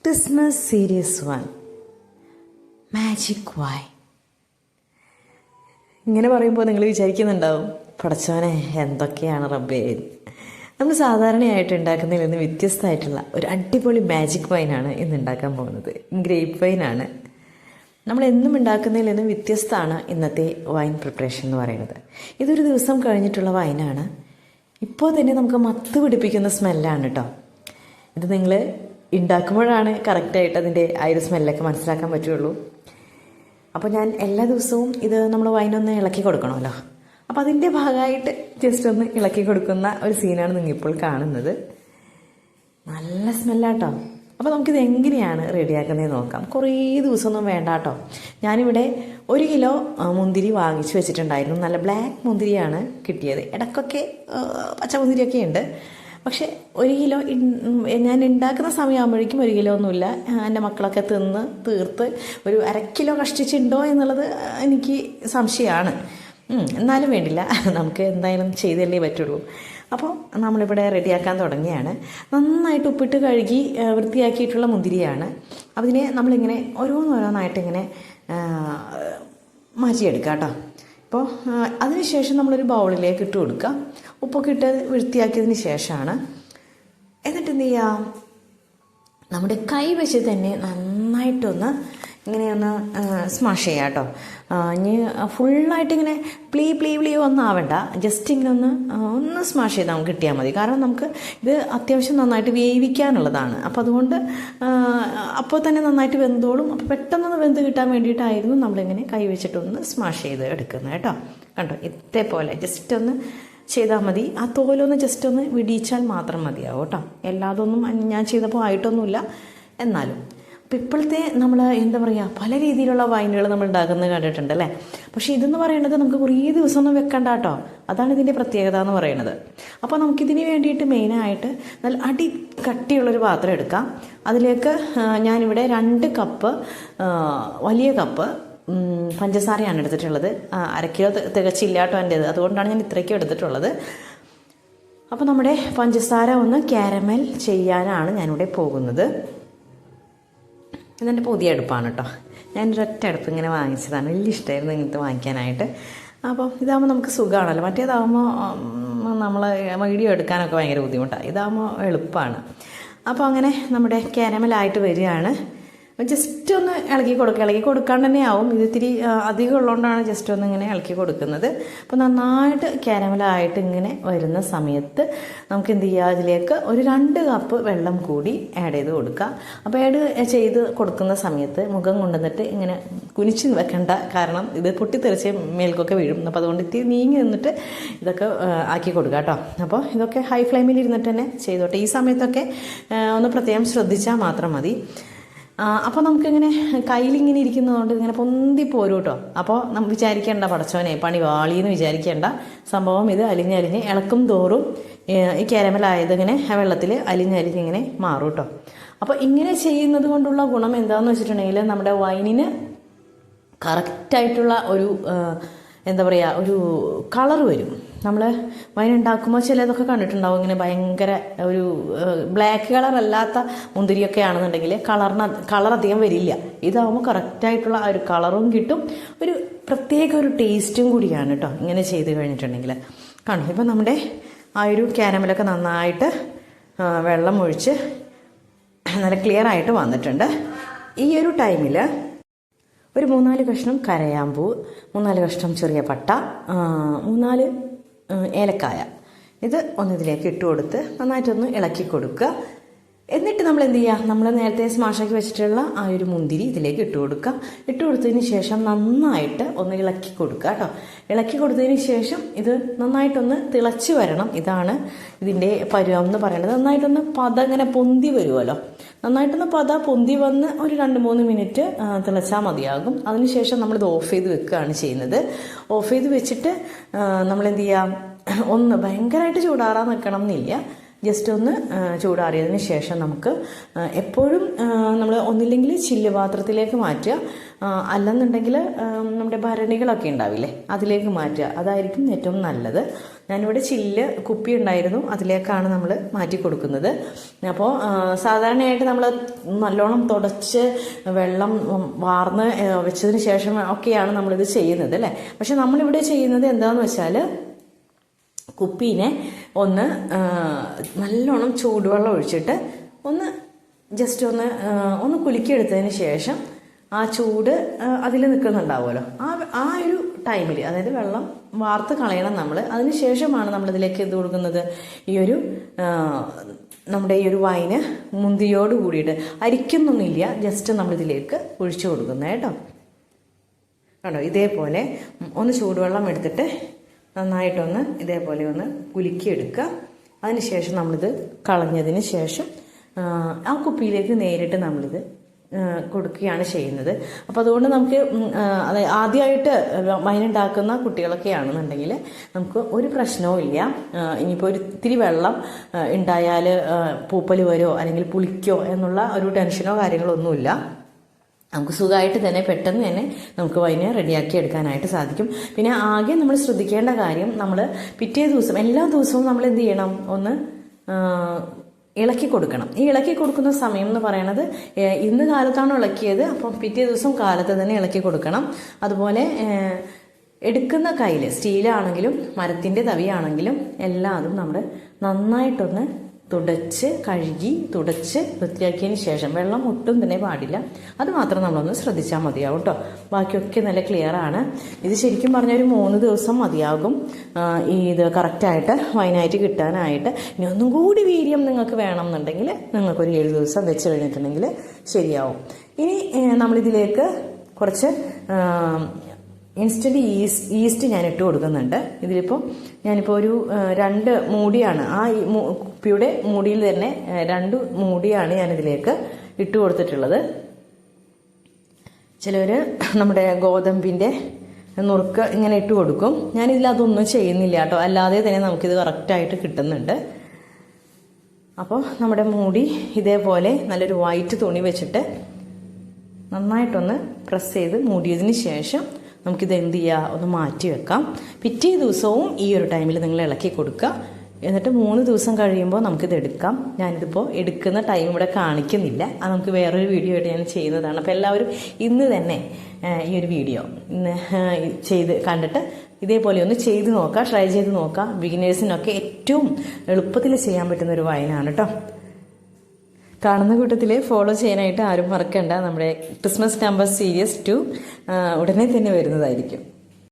Christmas series 1 magic wine. ഇങ്ങനെ പറയുമ്പോൾ നിങ്ങൾ വിചാരിക്കുന്നുണ്ടാവും, പടച്ചോനെ എന്തൊക്കെയാണ് റബ്ബേ. നമ്മൾ സാധാരണയായിട്ട് ഉണ്ടാക്കുന്നതിൽ നിന്ന് വ്യത്യസ്തമായിട്ടുള്ള ഒരു അടിപൊളി മാജിക് വൈനാണ് ഇന്ന് ഉണ്ടാക്കാൻ പോകുന്നത്. ഗ്രേപ്പ് വൈനാണ്. നമ്മൾ എന്നും ഉണ്ടാക്കുന്നതിൽ നിന്ന് വ്യത്യസ്തമാണ് ഇന്നത്തെ വൈൻ പ്രിപ്പറേഷൻ എന്ന് പറയുന്നത്. ഇതൊരു ദിവസം കഴിഞ്ഞിട്ടുള്ള വൈനാണ്. ഇപ്പോൾ തന്നെ നമുക്ക് മത്ത് പിടിപ്പിക്കുന്ന സ്മെല്ലാണ് കേട്ടോ. ഇത് നിങ്ങൾ ഉണ്ടാക്കുമ്പോഴാണ് കറക്റ്റായിട്ട് അതിൻ്റെ ആ ഒരു സ്മെല്ലൊക്കെ മനസ്സിലാക്കാൻ പറ്റുള്ളൂ. അപ്പോൾ ഞാൻ എല്ലാ ദിവസവും ഇത് നമ്മൾ വൈനൊന്ന് ഇളക്കി കൊടുക്കണമല്ലോ. അപ്പോൾ അതിൻ്റെ ഭാഗമായിട്ട് ജസ്റ്റ് ഒന്ന് ഇളക്കി കൊടുക്കുന്ന ഒരു സീനാണ് നിങ്ങളിപ്പോൾ കാണുന്നത്. നല്ല സ്മെല്ലാട്ടോ. അപ്പോൾ നമുക്കിത് എങ്ങനെയാണ് റെഡിയാക്കുന്നതെന്ന് നോക്കാം. കുറേ ദിവസമൊന്നും വേണ്ട കേട്ടോ. ഞാനിവിടെ 1 കിലോ മുന്തിരി വാങ്ങിച്ചു വെച്ചിട്ടുണ്ടായിരുന്നു. നല്ല ബ്ലാക്ക് മുന്തിരിയാണ് കിട്ടിയത്. ഇടയ്ക്കൊക്കെ പച്ചമുന്തിരിയൊക്കെ ഉണ്ട്. പക്ഷേ 1 കിലോ ഞാൻ ഉണ്ടാക്കുന്ന സമയമാകുമ്പോഴേക്കും 1 കിലോ ഒന്നുമില്ല. എൻ്റെ മക്കളൊക്കെ തിന്ന് തീർത്ത് ഒരു 1/2 കിലോ കഷ്ടിച്ചുണ്ടോ എന്നുള്ളത് എനിക്ക് സംശയമാണ്. എന്നാലും വേണ്ടില്ല, നമുക്ക് എന്തായാലും ചെയ്തല്ലേ പറ്റുള്ളൂ. അപ്പോൾ നമ്മളിവിടെ റെഡിയാക്കാൻ തുടങ്ങിയാണ്. നന്നായിട്ട് ഉപ്പിട്ട് കഴുകി വൃത്തിയാക്കിയിട്ടുള്ള മുന്തിരിയാണ്. അതിനെ നമ്മളിങ്ങനെ ഓരോന്നോരോന്നായിട്ട് ഇങ്ങനെ മാറ്റിയെടുക്കാം കേട്ടോ. അപ്പോൾ അതിനുശേഷം നമ്മളൊരു ബൗളിലേക്ക് ഇട്ട് കൊടുക്കുക. ഉപ്പൊക്കെ ഇട്ട് വൃത്തിയാക്കിയതിന് ശേഷമാണ്. എന്നിട്ട് എന്ത് ചെയ്യാം, നമ്മുടെ കൈ വെച്ച് തന്നെ നന്നായിട്ടൊന്ന് ഇങ്ങനെയൊന്ന് സ്മാഷ് ചെയ്യാം കേട്ടോ. ഇനി ഫുള്ളായിട്ടിങ്ങനെ പ്ലീ ഒന്നും ആവണ്ട. ജസ്റ്റ് ഇങ്ങനെ ഒന്ന് സ്മാഷ് ചെയ്താൽ നമുക്ക് കിട്ടിയാൽ മതി. കാരണം നമുക്ക് ഇത് അത്യാവശ്യം നന്നായിട്ട് വേവിക്കാനുള്ളതാണ്. അപ്പോൾ അതുകൊണ്ട് അപ്പോൾ തന്നെ നന്നായിട്ട് വെന്തോളും. അപ്പോൾ പെട്ടെന്നൊന്ന് വെന്ത് കിട്ടാൻ വേണ്ടിയിട്ടായിരുന്നു നമ്മളിങ്ങനെ കൈ വെച്ചിട്ടൊന്ന് സ്മാഷ് ചെയ്ത് എടുക്കുന്നത് കേട്ടോ. കണ്ടോ, ഇതേപോലെ ജസ്റ്റ് ഒന്ന് ചെയ്താൽ മതി. ആ തോലൊന്ന് ജസ്റ്റ് ഒന്ന് വിടിയിച്ചാൽ മാത്രം മതിയാവും കേട്ടോ. എല്ലാതൊന്നും ഞാൻ ചെയ്തപ്പോൾ ആയിട്ടൊന്നുമില്ല. എന്നാലും അപ്പോൾ ഇപ്പോഴത്തെ നമ്മൾ എന്താ പറയുക, പല രീതിയിലുള്ള വൈനുകൾ നമ്മൾ ഉണ്ടാക്കുന്നത് കണ്ടിട്ടുണ്ട് അല്ലേ. പക്ഷേ ഇതെന്ന് പറയുന്നത് നമുക്ക് കുറേ ദിവസമൊന്നും വെക്കണ്ട കേട്ടോ. അതാണ് ഇതിൻ്റെ പ്രത്യേകത എന്ന് പറയുന്നത്. അപ്പോൾ നമുക്കിതിന് വേണ്ടിയിട്ട് മെയിനായിട്ട് നല്ല അടി കട്ടിയുള്ളൊരു പാത്രം എടുക്കാം. അതിലേക്ക് ഞാനിവിടെ 2 കപ്പ് വലിയ കപ്പ് പഞ്ചസാരയാണ് എടുത്തിട്ടുള്ളത്. 1/2 കിലോ തികച്ചില്ല കേട്ടോ എൻ്റേത്. അതുകൊണ്ടാണ് ഞാൻ ഇത്രയ്ക്കും എടുത്തിട്ടുള്ളത്. അപ്പോൾ നമ്മുടെ പഞ്ചസാര ഒന്ന് കാരമൽ ചെയ്യാനാണ് ഞാനിവിടെ പോകുന്നത്. ഇതെൻ്റെ പുതിയ അടുപ്പാണ് കേട്ടോ. ഞാനൊരൊറ്റ അടുപ്പ് ഇങ്ങനെ വാങ്ങിച്ചതാണ്. വലിയ ഇഷ്ടമായിരുന്നു ഇങ്ങനത്തെ വാങ്ങിക്കാനായിട്ട്. അപ്പോൾ ഇതാകുമ്പോൾ നമുക്ക് സുഖമാണല്ലോ. മറ്റേതാകുമ്പോൾ നമ്മൾ വീഡിയോ എടുക്കാനൊക്കെ ഭയങ്കര ബുദ്ധിമുട്ടാണ്. ഇതാകുമ്പോൾ എളുപ്പമാണ്. അപ്പോൾ അങ്ങനെ നമ്മുടെ കാരമലായിട്ട് വരികയാണ്. ജസ്റ്റ് ഒന്ന് ഇളക്കി കൊടുക്കാണ്ട് തന്നെ ആവും. ഇത് ഇത്തിരി അധികം ഉള്ളതുകൊണ്ടാണ് ജസ്റ്റ് ഒന്ന് ഇങ്ങനെ ഇളക്കി കൊടുക്കുന്നത്. അപ്പോൾ നന്നായിട്ട് കാരമലായിട്ട് ഇങ്ങനെ വരുന്ന സമയത്ത് നമുക്ക് എന്ത് ചെയ്യുക, അതിലേക്ക് ഒരു 2 കപ്പ് വെള്ളം കൂടി ആഡ് ചെയ്ത് കൊടുക്കുക. അപ്പോൾ ആഡ് ചെയ്ത് കൊടുക്കുന്ന സമയത്ത് മുഖം കൊണ്ടുവന്നിട്ട് ഇങ്ങനെ കുനിച്ച് വെക്കണ്ട. കാരണം ഇത് പൊട്ടിത്തെറിച്ച് മേൽക്കൊക്കെ വീഴും. അപ്പോൾ അതുകൊണ്ട് ഇത്തിരി നീങ്ങി നിന്നിട്ട് ഇതൊക്കെ ആക്കി കൊടുക്കുക കേട്ടോ. അപ്പോൾ ഇതൊക്കെ ഹൈ ഫ്ലെയിമിൽ ഇരുന്നിട്ട് തന്നെ ചെയ്തോട്ടെ. ഈ സമയത്തൊക്കെ ഒന്ന് പ്രത്യേകം ശ്രദ്ധിച്ചാൽ മാത്രം മതി. അപ്പോൾ നമുക്കിങ്ങനെ കയ്യിലിങ്ങനെ ഇരിക്കുന്നതുകൊണ്ട് ഇങ്ങനെ പൊന്തി പോരും കേട്ടോ. അപ്പോൾ നമുക്ക് വിചാരിക്കേണ്ട പടച്ചോനെ പണി വാളിയെന്ന് വിചാരിക്കേണ്ട. സംഭവം ഇത് അലിഞ്ഞ് ഇളക്കും തോറും ഈ കാരമലായത് ഇങ്ങനെ വെള്ളത്തിൽ അലിഞ്ഞിങ്ങനെ മാറും കേട്ടോ. അപ്പോൾ ഇങ്ങനെ ചെയ്യുന്നത് കൊണ്ടുള്ള ഗുണം എന്താണെന്ന് വെച്ചിട്ടുണ്ടെങ്കിൽ നമ്മുടെ വൈനിന് കറക്റ്റായിട്ടുള്ള ഒരു എന്താ പറയുക, ഒരു കളർ വരും. നമ്മൾ വൈൻ ഉണ്ടാക്കുമ്പോൾ ചിലതൊക്കെ കണ്ടിട്ടുണ്ടാവും, ഇങ്ങനെ ഭയങ്കര ഒരു ബ്ലാക്ക് കളർ അല്ലാത്ത മുന്തിരിയൊക്കെ ആണെന്നുണ്ടെങ്കിൽ കളർ അധികം വരില്ല. ഇതാവുമ്പോൾ കറക്റ്റായിട്ടുള്ള ആ ഒരു കളറും കിട്ടും, ഒരു പ്രത്യേക ഒരു ടേസ്റ്റും കൂടിയാണ് കേട്ടോ ഇങ്ങനെ ചെയ്ത് കഴിഞ്ഞിട്ടുണ്ടെങ്കിൽ. കാണും, ഇപ്പം നമ്മുടെ ആ ഒരു കാരമലൊക്കെ നന്നായിട്ട് വെള്ളം ഒഴിച്ച് നല്ല ക്ലിയർ ആയിട്ട് വന്നിട്ടുണ്ട്. ഈ ഒരു ടൈമിൽ ഒരു 3-4 കഷ്ണം കരയാമ്പൂ, 3-4 കഷ്ണം ചെറിയ പട്ട, 3-4 ഏലക്കായ ഇത് ഒന്നിതിലേക്ക് ഇട്ട് കൊടുത്ത് നന്നായിട്ടൊന്ന് ഇളക്കി കൊടുക്കുക. എന്നിട്ട് നമ്മൾ എന്ത് ചെയ്യുക, നമ്മൾ നേരത്തെ സ്മാഷാക്കി വെച്ചിട്ടുള്ള ആ ഒരു മുന്തിരി ഇതിലേക്ക് ഇട്ട് കൊടുക്കുക. ഇട്ട് കൊടുത്തതിന് ശേഷം നന്നായിട്ട് ഒന്ന് ഇളക്കി കൊടുക്കുക കേട്ടോ. ഇളക്കി കൊടുത്തതിന് ശേഷം ഇത് നന്നായിട്ടൊന്ന് തിളച്ച് വരണം. ഇതാണ് ഇതിൻ്റെ പരുവം എന്ന് പറയുന്നത്. നന്നായിട്ടൊന്ന് ഇങ്ങനെ പൊന്തി വരുമല്ലോ. നന്നായിട്ടൊന്ന് പൊന്തി വന്ന് ഒരു 2-3 മിനിറ്റ് തിളച്ചാൽ മതിയാകും. അതിനുശേഷം നമ്മളിത് ഓഫ് ചെയ്ത് വെക്കുകയാണ് ചെയ്യുന്നത്. ഓഫ് ചെയ്ത് വെച്ചിട്ട് നമ്മളെന്ത് ചെയ്യാം, ഒന്ന് ഭയങ്കരമായിട്ട് ചൂടാറാൻ നിൽക്കണം എന്നില്ല. ജസ്റ്റ് ഒന്ന് ചൂടാറിയതിന് ശേഷം നമുക്ക് എപ്പോഴും നമ്മൾ ഒന്നില്ലെങ്കിൽ ചില്ല് പാത്രത്തിലേക്ക് മാറ്റുക, അല്ലെന്നുണ്ടെങ്കിൽ നമ്മുടെ ഭരണികളൊക്കെ ഉണ്ടാവില്ലേ അതിലേക്ക് മാറ്റുക, അതായിരിക്കും ഏറ്റവും നല്ലത്. ഞാനിവിടെ ചില്ല് കുപ്പി ഉണ്ടായിരുന്നു, അതിലേക്കാണ് നമ്മൾ മാറ്റി കൊടുക്കുന്നത്. അപ്പോൾ സാധാരണയായിട്ട് നമ്മൾ നല്ലോണം തുടച്ച് വെള്ളം വാർന്ന് വെച്ചതിന് ശേഷം ഒക്കെയാണ് നമ്മളിത് ചെയ്യുന്നത് അല്ലേ. പക്ഷെ നമ്മളിവിടെ ചെയ്യുന്നത് എന്താണെന്ന് വെച്ചാൽ കുപ്പീനെ ഒന്ന് നല്ലോണം ചൂടുവെള്ളം ഒഴിച്ചിട്ട് ഒന്ന് ജസ്റ്റ് ഒന്ന് കുലുക്കിയെടുത്തതിന് ശേഷം ആ ചൂട് അതിൽ നിൽക്കുന്നുണ്ടാവുമല്ലോ, ആ ഒരു ടൈമിൽ, അതായത് വെള്ളം വാർത്ത് കളയണം നമ്മൾ. അതിന് ശേഷമാണ് നമ്മളിതിലേക്ക് ഇത് കൊടുക്കുന്നത്, നമ്മുടെ ഈ ഒരു വൈന് മുന്തിയോട് കൂടിയിട്ട് അരിക്കുന്നൊന്നുമില്ല, ജസ്റ്റ് നമ്മളിതിലേക്ക് ഒഴിച്ചു കൊടുക്കുന്നത് കേട്ടോ. കണ്ടോ, ഇതേപോലെ ഒന്ന് ചൂടുവെള്ളം എടുത്തിട്ട് നന്നായിട്ടൊന്ന് ഇതേപോലെ ഒന്ന് കുലുക്കിയെടുക്കുക. അതിനുശേഷം നമ്മളിത് കളഞ്ഞതിന് ശേഷം ആ കുപ്പിയിലേക്ക് നേരിട്ട് നമ്മളിത് കൊടുക്കുകയാണ് ചെയ്യുന്നത്. അപ്പോൾ അതുകൊണ്ട് നമുക്ക് ആദ്യമായിട്ട് വൈനുണ്ടാക്കുന്ന കുട്ടികളൊക്കെയാണെന്നുണ്ടെങ്കിൽ നമുക്ക് ഒരു പ്രശ്നവും ഇല്ല. ഇനിയിപ്പോൾ ഇത്തിരി വെള്ളം ഉണ്ടായാൽ പൂപ്പൽ വരുമോ അല്ലെങ്കിൽ പുളിക്കോ എന്നുള്ള ഒരു ടെൻഷനോ കാര്യങ്ങളോ ഒന്നുമില്ല. നമുക്ക് സുഖമായിട്ട് തന്നെ പെട്ടെന്ന് തന്നെ നമുക്ക് വൈന് റെഡിയാക്കി എടുക്കാനായിട്ട് സാധിക്കും. പിന്നെ ആകെ നമ്മൾ ശ്രദ്ധിക്കേണ്ട കാര്യം, നമ്മൾ പിറ്റേ ദിവസം എല്ലാ ദിവസവും നമ്മൾ എന്ത് ചെയ്യണം, ഒന്ന് ഇളക്കി കൊടുക്കണം. ഈ ഇളക്കി കൊടുക്കുന്ന സമയം എന്ന് പറയുന്നത് ഇന്ന് കാലത്താണ് ഇളക്കിയത്, അപ്പം പിറ്റേ ദിവസം കാലത്ത് തന്നെ ഇളക്കി കൊടുക്കണം. അതുപോലെ എടുക്കുന്ന കയ്യിൽ സ്റ്റീലാണെങ്കിലും മരത്തിൻ്റെ തവിയാണെങ്കിലും എല്ലാതും നമ്മൾ നന്നായിട്ടൊന്ന് തുടച്ച് വൃത്തിയാക്കിയതിന് ശേഷം, വെള്ളം ഒട്ടും തന്നെ പാടില്ല, അത് മാത്രം നമ്മളൊന്ന് ശ്രദ്ധിച്ചാൽ മതിയാവും കേട്ടോ. ബാക്കിയൊക്കെ നല്ല ക്ലിയർ ആണ്. ഇത് ശരിക്കും പറഞ്ഞാൽ ഒരു 3 ദിവസം മതിയാകും ഇത് കറക്റ്റായിട്ട് വൈനായിട്ട് കിട്ടാനായിട്ട്. ഇനി ഒന്നും കൂടി വീര്യം നിങ്ങൾക്ക് വേണമെന്നുണ്ടെങ്കിൽ നിങ്ങൾക്കൊരു 7 ദിവസം വെച്ച് കഴിഞ്ഞിട്ടുണ്ടെങ്കിൽ ശരിയാവും. ഇനി നമ്മളിതിലേക്ക് കുറച്ച് ഇൻസ്റ്റൻറ്റ് ഈസ്റ്റ് ഞാൻ ഇട്ട് കൊടുക്കുന്നുണ്ട്. ഞാനിപ്പോൾ ഒരു 2 മൂടിയാണ്, ആ കുപ്പിയുടെ മൂടിയിൽ തന്നെ 2 മൂടിയാണ് ഞാനിതിലേക്ക് ഇട്ട് കൊടുത്തിട്ടുള്ളത്. ചിലർ നമ്മുടെ ഗോതമ്പിൻ്റെ നുറുക്ക് ഇങ്ങനെ ഇട്ട് കൊടുക്കും. ഞാനിതിൽ അതൊന്നും ചെയ്യുന്നില്ല കേട്ടോ, അല്ലാതെ തന്നെ നമുക്കിത് കറക്റ്റായിട്ട് കിട്ടുന്നുണ്ട്. അപ്പോൾ നമ്മുടെ മൂടി ഇതേപോലെ നല്ലൊരു വൈറ്റ് തുണി വെച്ചിട്ട് നന്നായിട്ടൊന്ന് പ്രസ് ചെയ്ത് മൂടിയതിന് ശേഷം നമുക്കിത് എന്ത് ചെയ്യുക, ഒന്ന് മാറ്റി വെക്കാം. പിറ്റേ ദിവസവും ഈ ഒരു ടൈമിൽ നിങ്ങൾ ഇളക്കി കൊടുക്കുക. എന്നിട്ട് 3 ദിവസം കഴിയുമ്പോൾ നമുക്കിത് എടുക്കാം. ഞാനിതിപ്പോൾ എടുക്കുന്ന ടൈം ഇവിടെ കാണിക്കുന്നില്ല, അത് നമുക്ക് വേറൊരു വീഡിയോ ആയിട്ട് ഞാൻ ചെയ്യുന്നതാണ്. അപ്പോൾ എല്ലാവരും ഇന്ന് തന്നെ ഈ ഒരു വീഡിയോ ചെയ്ത് കണ്ടിട്ട് ഇതേപോലെ ഒന്ന് ചെയ്ത് നോക്കുക, ട്രൈ ചെയ്ത് നോക്കുക. ബിഗിനേഴ്സിനൊക്കെ ഏറ്റവും എളുപ്പത്തിൽ ചെയ്യാൻ പറ്റുന്ന ഒരു വൈനാണ് കേട്ടോ. കാണുന്ന കൂട്ടത്തിൽ ഫോളോ ചെയ്യാനായിട്ട് ആരും മറക്കണ്ട. നമ്മുടെ ക്രിസ്മസ് നമ്പർ സീരീസ് 2 ഉടനെ തന്നെ വരുന്നതായിരിക്കും.